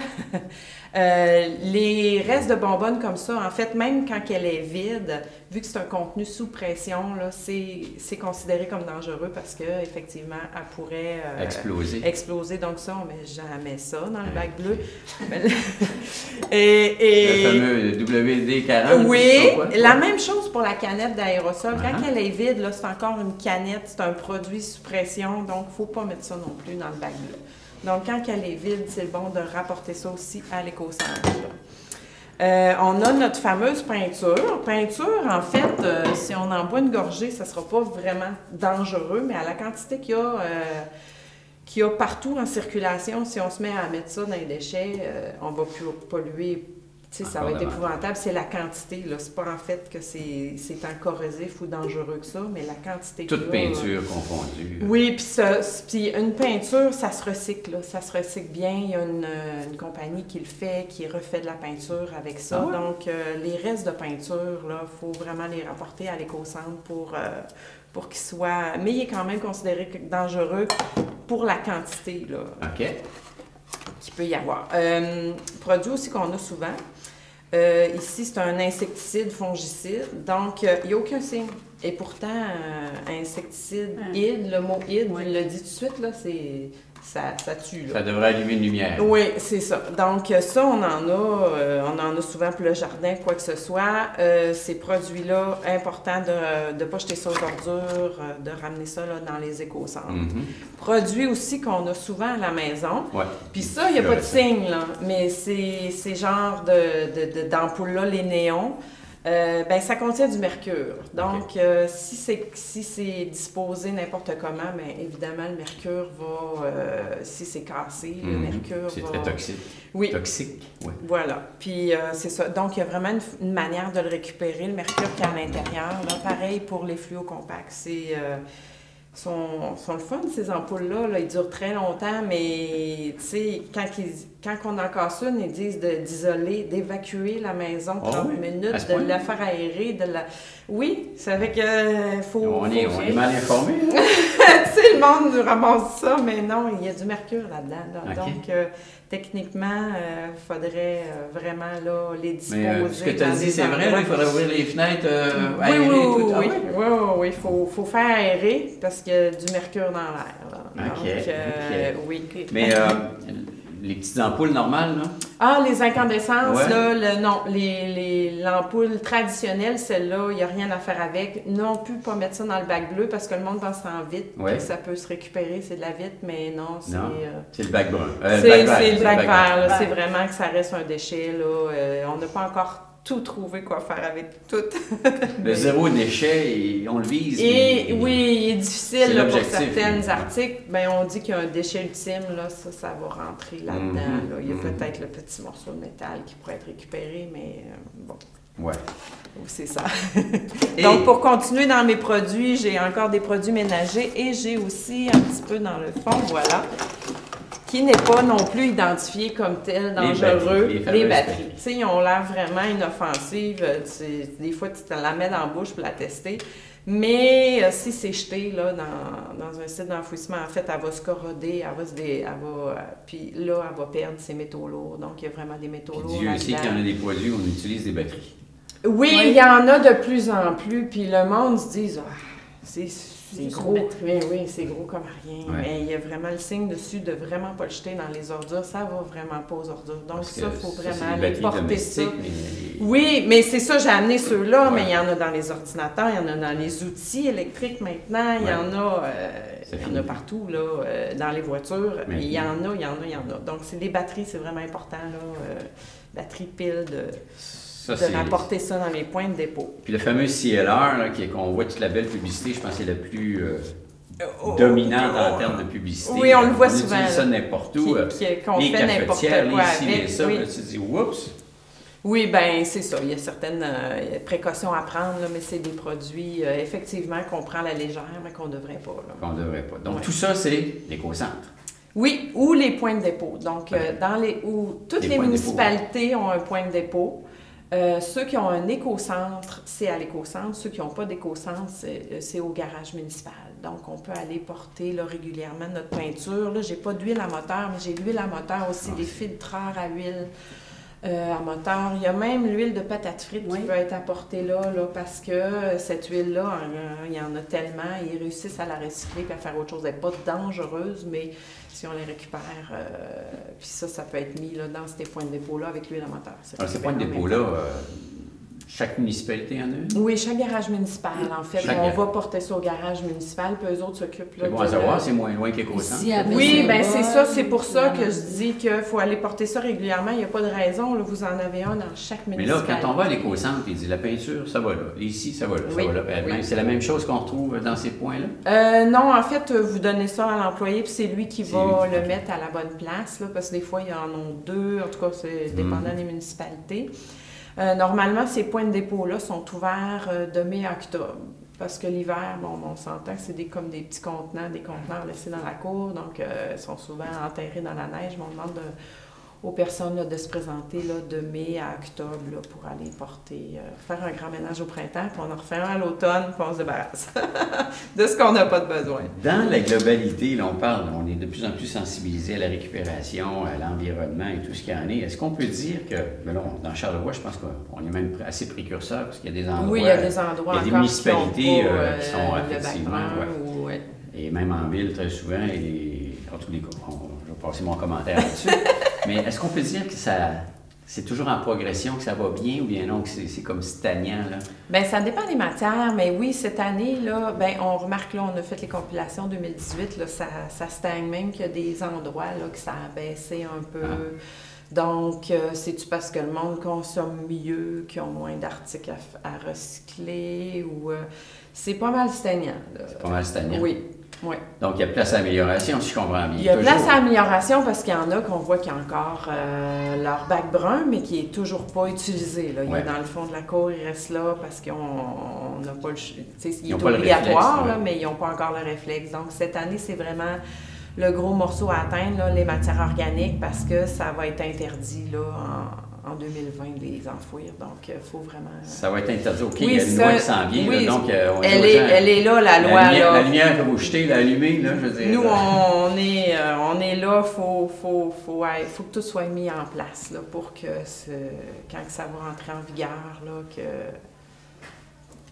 Les restes de bonbonnes comme ça, en fait, même quand elle est vide, vu que c'est un contenu sous pression, là, c'est considéré comme dangereux parce qu'effectivement, elle pourrait exploser. Donc ça, on ne met jamais ça dans le bac bleu. Le fameux WD-40. Oui, quoi? la même chose pour la canette d'aérosol. Quand Uh-huh. elle est vide, là, c'est encore une canette, c'est un produit sous pression, donc il ne faut pas mettre ça non plus dans le bac bleu. Donc, quand elle est vide, c'est bon de rapporter ça aussi à l'éco-centre. On a notre fameuse peinture. Peinture, en fait, si on en boit une gorgée, ça ne sera pas vraiment dangereux, mais à la quantité qu'il y a qu'il y a partout en circulation. Si on se met à mettre ça dans les déchets, on va plus polluer. Tu sais, ça va être épouvantable. C'est la quantité, là. C'est pas en fait que c'est tant corrosif ou dangereux que ça, mais la quantité. Toute peinture confondue. Oui, puis une peinture, ça se recycle, là. Ça se recycle bien. Il y a une compagnie qui le fait, qui refait de la peinture avec ça. Ah ouais? Donc, les restes de peinture, là, il faut vraiment les rapporter à l'éco-centre pour qu'ils soient... Mais il est quand même considéré dangereux pour la quantité, là. OK. Qu'il peut y avoir. Produit aussi qu'on a souvent. Ici, c'est un insecticide fongicide, donc il n'y a aucun signe. Et pourtant, insecticide, id, le mot id, il le dit tout de suite, là, ça tue. Là. Ça devrait allumer une lumière. Oui, c'est ça. Donc ça, on en a souvent pour le jardin, quoi que ce soit. Ces produits-là, important de ne pas jeter ça aux ordures, de ramener ça là, dans les éco-centres. Produits aussi qu'on a souvent à la maison. Ouais. Puis ça, il n'y a pas de signe, là, mais ces genres d'ampoules-là, les néons, ben, ça contient du mercure. Donc, si c'est disposé n'importe comment, bien, évidemment, le mercure va... si c'est cassé, le mercure va... C'est très toxique. Oui. Toxique, oui. Voilà. Puis, c'est ça. Donc, il y a vraiment une manière de le récupérer, le mercure qui est à l'intérieur. Là, pareil pour les fluos compacts. C'est... sont le fun, ces ampoules-là. Là. Ils durent très longtemps, mais tu sais, quand on en casse une, ils disent d'isoler, d'évacuer la maison 30 minutes, de la faire aérer, Oui, c'est avec... On est mal informés. Tu sais, le monde nous ramasse ça, mais non, il y a du mercure là-dedans. Là. Okay. Donc, techniquement, il faudrait vraiment là, les disposer. Mais ce que tu as dit, c'est vrai, là, il faudrait ouvrir les fenêtres, aérer tout. Oui, il faut faire aérer parce qu'il y a du mercure dans l'air. OK. Oui. Mais les petites ampoules normales, là? Ah, les incandescences, ouais. là, non. L'ampoule traditionnelle, celle-là, il n'y a rien à faire avec. Non plus, pas mettre ça dans le bac bleu parce que le monde pense en vitre. Ouais. Ça peut se récupérer, c'est de la vitre, mais non, c'est... c'est le bac brun. C'est le bac vert, c'est vraiment que ça reste un déchet, là. On n'a pas encore tout trouvé quoi faire avec tout. Le zéro déchet, on le vise. Oui, il est difficile là, pour l'objectif, certains articles. Ben, on dit qu'il y a un déchet ultime, là, ça va rentrer là-dedans. Là. Il y a peut-être le petit morceau de métal qui pourrait être récupéré, mais bon. Ouais. C'est ça. Donc, pour continuer dans mes produits, j'ai encore des produits ménagers et j'ai aussi un petit peu dans le fond, voilà, qui n'est pas non plus identifié comme tel dangereux, les batteries. Tu sais, ils ont l'air vraiment inoffensives. Des fois, tu te la mets dans la bouche pour la tester. Mais si c'est jeté là, dans un site d'enfouissement, en fait, elle va se corroder, puis là, elle va perdre ses métaux lourds. Donc, il y a vraiment des métaux lourds. Dieu sait qu'il y en a des produits où on utilise des batteries. Oui, il y en a de plus en plus. Puis le monde se dit, c'est gros. Oui, c'est gros comme rien. Ouais. Mais il y a vraiment le signe dessus de vraiment pas le jeter dans les ordures. Ça va vraiment pas aux ordures. Donc ça, il faut vraiment aller porter ça. Oui, mais c'est ça, j'ai amené ceux-là, mais il y en a dans les ordinateurs, il y en a dans les outils électriques maintenant, il y en a partout, là, dans les voitures. Il y en a. Donc c'est des batteries, c'est vraiment important, là. Batteries, piles de rapporter ça dans les points de dépôt. Puis le fameux CLR, qu'on voit toute la belle publicité, je pense que c'est le plus dominant en termes de publicité. Oui, on le voit souvent. On utilise ça n'importe où. Qu'on fait n'importe quoi avec. Ça, là, tu te dis, oups! Oui, bien, c'est ça. Il y a certaines précautions à prendre, là, mais c'est des produits, effectivement, qu'on prend à la légère, mais qu'on ne devrait pas. Qu'on ne devrait pas. Donc, tout ça, c'est l'éco-centre. Oui, ou les points de dépôt. Donc, toutes les municipalités ont un point de dépôt. Ceux qui ont un éco-centre, c'est à l'éco-centre. Ceux qui n'ont pas d'éco-centre, c'est au garage municipal. Donc, on peut aller porter là, régulièrement notre peinture. Là, je n'ai pas d'huile à moteur, mais j'ai de l'huile à moteur aussi, des filtreurs à huile à moteur. Il y a même l'huile de patate frite qui peut être apportée là, parce que cette huile-là, il y en a tellement, ils réussissent à la recycler et à faire autre chose. Elle n'est pas dangereuse, mais si on les récupère, puis ça peut être mis là, dans ces points de dépôt-là avec l'huile à moteur. Alors, ces points de dépôt-là, Chaque municipalité en a une? Oui, chaque garage municipal, en fait. Chaque On garage. va porter ça au garage municipal, puis eux autres s'occupent. C'est bon à savoir, c'est moins loin qu'Éco-Centre. Ici, à Oui, bien Baie-Saint-Paul, c'est ça, c'est pour ça que je dis qu'il faut aller porter ça régulièrement. Il n'y a pas de raison, là, vous en avez un dans chaque Mais là, municipalité. quand on va à l'Éco-Centre, il dit la peinture, ça va là. Ici, ça va là. Oui, Ça va là. oui. C'est la même chose qu'on retrouve dans ces points-là? Non, en fait, vous donnez ça à l'employé, puis c'est lui qui C'est va lui. le mettre à la bonne place, là, parce que des fois, il y en a deux, en tout cas, c'est dépendant des municipalités. Normalement, ces points de dépôt-là sont ouverts de mai à octobre, parce que l'hiver, bon, on s'entend que c'est comme des petits contenants, des conteneurs laissés dans la cour, donc ils sont souvent enterrés dans la neige, mais on demande aux personnes là, de se présenter là, de mai à octobre là, pour aller porter, faire un grand ménage au printemps, puis on en refait un à l'automne, puis on se débarrasse de ce qu'on n'a pas de besoin. Dans la globalité, là, on est de plus en plus sensibilisé à la récupération, à l'environnement et tout ce qu'il y en est. Est-ce qu'on peut dire que, ben là, dans Charlevoix, je pense qu'on est même assez précurseur, parce qu'il y a des endroits... Oui, il y a des endroits il y a des encore municipalités qui ont pas, qui sont le effectivement... background, ouais. ouais. Et même en ville, très souvent, en tous les cas, je vais passer mon commentaire là-dessus. Mais est-ce qu'on peut dire que c'est toujours en progression, que ça va bien, ou bien non, que c'est comme stagnant, là? Bien, ça dépend des matières, mais oui, cette année, là, ben, on remarque, là, on a fait les compilations 2018, là, ça stagne même qu'il y a des endroits, là, que ça a baissé un peu. Ah. Donc, c'est-tu parce que le monde consomme mieux, qu'ils ont moins d'articles à recycler, ou... c'est pas mal stagnant, là. C'est pas mal stagnant. Oui, oui. Donc, il y a place à amélioration, si je comprends bien. Il y a Toujours. place à amélioration parce qu'il y en a qu'on voit qu'il y a encore leur bac brun, mais qui est toujours pas utilisé. Là. Il Ouais. est dans le fond de la cour, il reste là parce qu'on n'a pas le... Tu sais, il Ils ont est pas le obligatoire, réflexe, là, ouais. mais ils n'ont pas encore le réflexe. Donc, cette année, c'est vraiment le gros morceau à atteindre, là, les matières organiques, parce que ça va être interdit là, en 2020 de les enfouir. Donc, il faut vraiment... Ça va être interdit. OK, Oui, il y a une ça- loi qui s'en vient, oui, là, donc on dit elle aux est, gens, elle est là, la loi. la là. lumière que vous jetez, l'allumée, là, je veux dire. Nous, on est là, faut que tout soit mis en place là, pour que quand ça va rentrer en vigueur, là,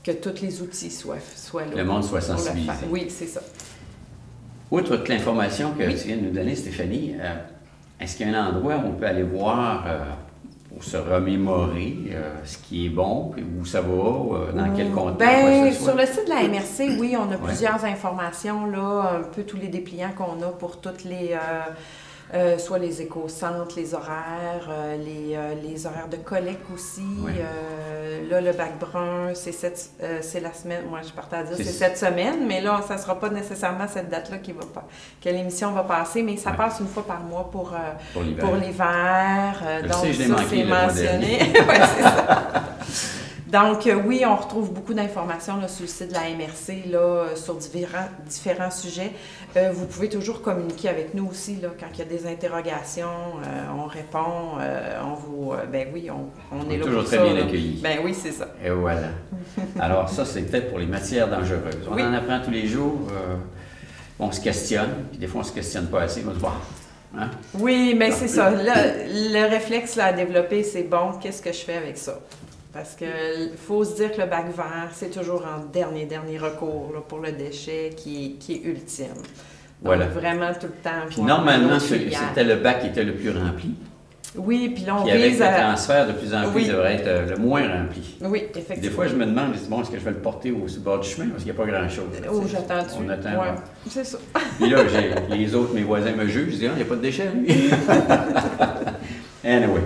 que tous les outils soient là. Le monde soit pour le sensibilisé. faire. Oui, c'est ça. Outre que l'information que Oui. tu viens de nous donner, Stéphanie, est-ce qu'il y a un endroit où on peut aller voir pour se remémorer ce qui est bon, puis où ça va, dans quel contexte? Ben, quoi que ce soit? sur le site de la MRC, oui, on a Ouais. plusieurs informations, là, un peu tous les dépliants qu'on a pour toutes les... soit les éco-centres, les horaires, les horaires de collecte aussi. Ouais. Là, le bac brun, c'est la semaine, moi je partais à dire C'est- c'est cette semaine, mais là, ça ne sera pas nécessairement cette date-là que l'émission va passer, mais ça Ouais. passe une fois par mois pour l'hiver. pour l'hiver. Je Donc, sais, je l'ai ça, manqué c'est le mois mentionné. Ouais, c'est ça. Donc, oui, on retrouve beaucoup d'informations là, sur le site de la MRC là, sur différents sujets. Vous pouvez toujours communiquer avec nous aussi là, quand il y a des interrogations. On répond. Ben oui, on est là toujours pour très ça. bien là. accueillis. Ben oui, c'est ça. Et voilà. Alors ça, c'est peut-être pour les matières dangereuses. On Oui. en apprend tous les jours. On se questionne, puis des fois, on ne se questionne pas assez. On se dit, bon, hein? Oui, mais c'est ça. Là, le réflexe là, à développer, c'est bon, qu'est-ce que je fais avec ça? Parce qu'il faut se dire que le bac vert, c'est toujours en dernier recours là, pour le déchet qui est ultime. Donc, Voilà. vraiment tout le temps. Puis voir normalement, notre filière. c'était le bac qui était le plus rempli. Oui, puis là, on Puis avec vise le à... transfert, de plus en plus, Oui. il devrait être le moins rempli. Oui, effectivement. Des fois, je me demande, je dis, bon, est-ce que je vais le porter au bord du chemin? Parce qu'il n'y a pas grand-chose. là, Oh, tu sais. j'attends-tu? On attend. Ouais, voir. c'est ça. Puis là, les autres, mes voisins me jugent. Je dis, ah, il n'y a pas de déchets, lui. Anyway.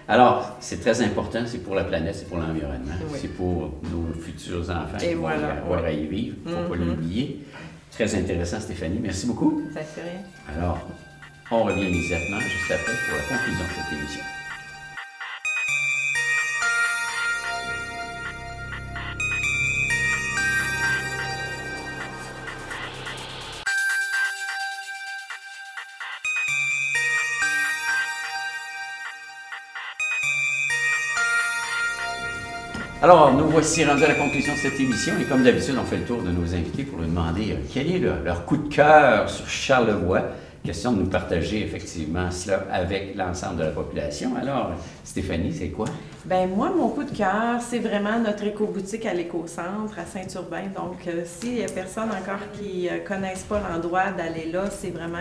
Alors, c'est très important, c'est pour la planète, c'est pour l'environnement, Oui. c'est pour nos futurs enfants Et qui vont voilà, avoir oui. à y vivre. Il ne faut pas l'oublier. Très intéressant, Stéphanie. Merci beaucoup. Ça fait rien. Alors, on revient immédiatement, juste après, pour la conclusion de cette émission. Alors, nous voici rendus à la conclusion de cette émission et comme d'habitude, on fait le tour de nos invités pour leur demander quel est leur coup de cœur sur Charlevoix. Question de nous partager effectivement cela avec l'ensemble de la population. Alors, Stéphanie, c'est quoi? Ben moi, mon coup de cœur, c'est vraiment notre éco-boutique à l'éco-centre à Saint-Urbain. Donc, s'il y a personne encore qui ne connaissent pas l'endroit d'aller là, c'est vraiment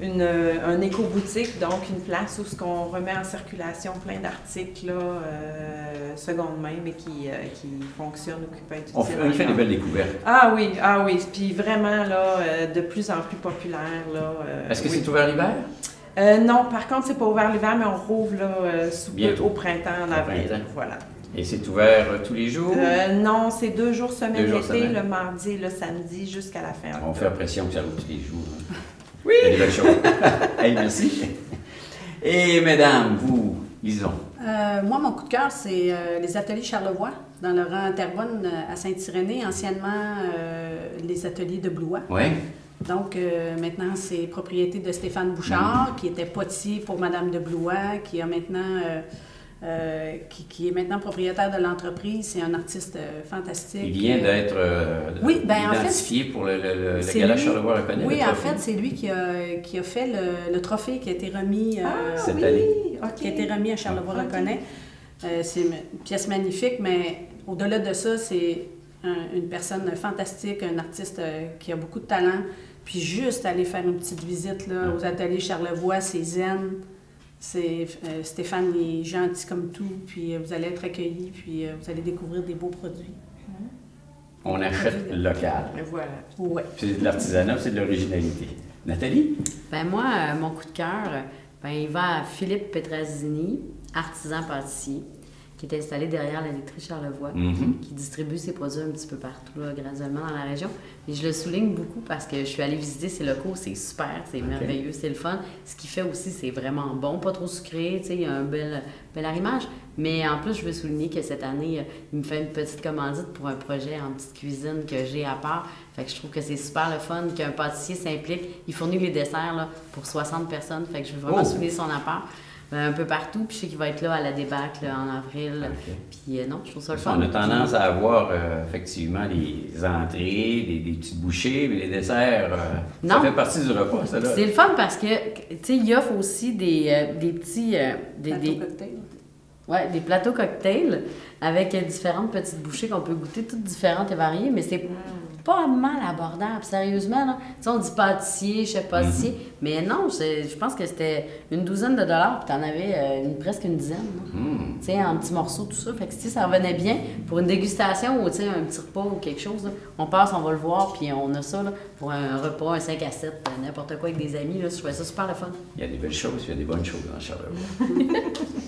un éco-boutique, donc une place où on remet en circulation plein d'articles là, seconde main, mais qui fonctionnent ou qui peuvent être utiles. On fait des belles découvertes. Ah oui. Puis vraiment, là, de plus en plus populaire. Est-ce que oui. c'est ouvert l'hiver? Non, par contre, c'est pas ouvert l'hiver, mais on rouvre là, sous peu au printemps, en avril. Voilà. Et c'est ouvert tous les jours? Non, c'est 2 jours semaine 2 jours l'été, semaine. le mardi et le samedi jusqu'à la fin octobre. On fait pression que ça roule tous les jours. Hein. Oui! Il y a des belles choses. Hey, merci. Et mesdames, vous, Lison? Moi, mon coup de cœur, c'est les ateliers Charlevoix, dans le rang Terrebonne à Saint-Irénée, anciennement les ateliers de Blois. Oui. Donc, maintenant, c'est propriété de Stéphane Bouchard, qui était potier pour Madame de Blois, qui a maintenant... qui est maintenant propriétaire de l'entreprise. C'est un artiste fantastique. Il vient d'être oui, ben, identifié en fait, pour le gala Charlevoix reconnaît. Oui, en fait, c'est lui qui a fait le trophée qui a été remis cette année. Qui a été remis à Charlevoix reconnaît. C'est une pièce magnifique, mais au-delà de ça, c'est une personne fantastique, un artiste qui a beaucoup de talent. Puis juste aller faire une petite visite là, aux ateliers Charlevoix, c'est zen. Stéphane est gentil comme tout, puis vous allez être accueillis, puis vous allez découvrir des beaux produits. On achète local. Et voilà. Ouais. C'est de l'artisanat, c'est de l'originalité. Nathalie? Ben moi, mon coup de cœur, ben, il va à Philippe Petrazini, artisan pâtissier, qui est installé derrière la laiterie Charlevoix, qui distribue ses produits un petit peu partout, là, graduellement dans la région. Et je le souligne beaucoup parce que je suis allée visiter ses locaux, c'est super, c'est merveilleux, c'est le fun. Ce qu'il fait aussi, c'est vraiment bon, pas trop sucré, tu sais, il y a un bel arrimage. Mais en plus, je veux souligner que cette année, il me fait une petite commandite pour un projet en petite cuisine que j'ai à part. Fait que je trouve que c'est super le fun qu'un pâtissier s'implique. Il fournit les desserts là, pour 60 personnes, fait que je veux vraiment souligner son apport. Un peu partout, puis je sais qu'il va être là à la débâcle en avril. Puis non, je trouve ça le fun. On a tendance à avoir effectivement les entrées, des petites bouchées, mais les desserts, ça fait partie du repas, ça là. C'est le fun parce que, tu sais, il offre aussi des petits... des plateaux cocktails avec différentes petites bouchées qu'on peut goûter, toutes différentes et variées, mais c'est pas mal abordable, sérieusement. Là. Tu sais, on dit pâtissier, chef pâtissier, mais non, je pense que c'était une douzaine de dollars, puis t'en avais presque une dizaine. Tu sais, en petits morceaux, tout ça. Fait que, ça revenait bien pour une dégustation ou, tu sais, un petit repas ou quelque chose. Là. On passe, on va le voir, puis on a ça là, pour un repas, un 5 à 7, n'importe quoi avec des amis. Là, je trouvais ça super le fun. Il y a des belles choses, il y a des bonnes choses dans Charlevoix.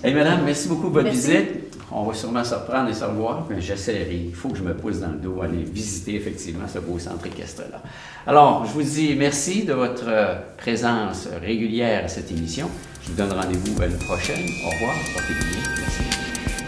Hey, madame, merci beaucoup de votre visite. On va sûrement se reprendre et se revoir, mais j'essaierai. Il faut que je me pousse dans le dos, aller visiter effectivement ce beau centre équestre-là. Alors, je vous dis merci de votre présence régulière à cette émission. Je vous donne rendez-vous à la prochaine. Au revoir, portez-vous bien. Merci.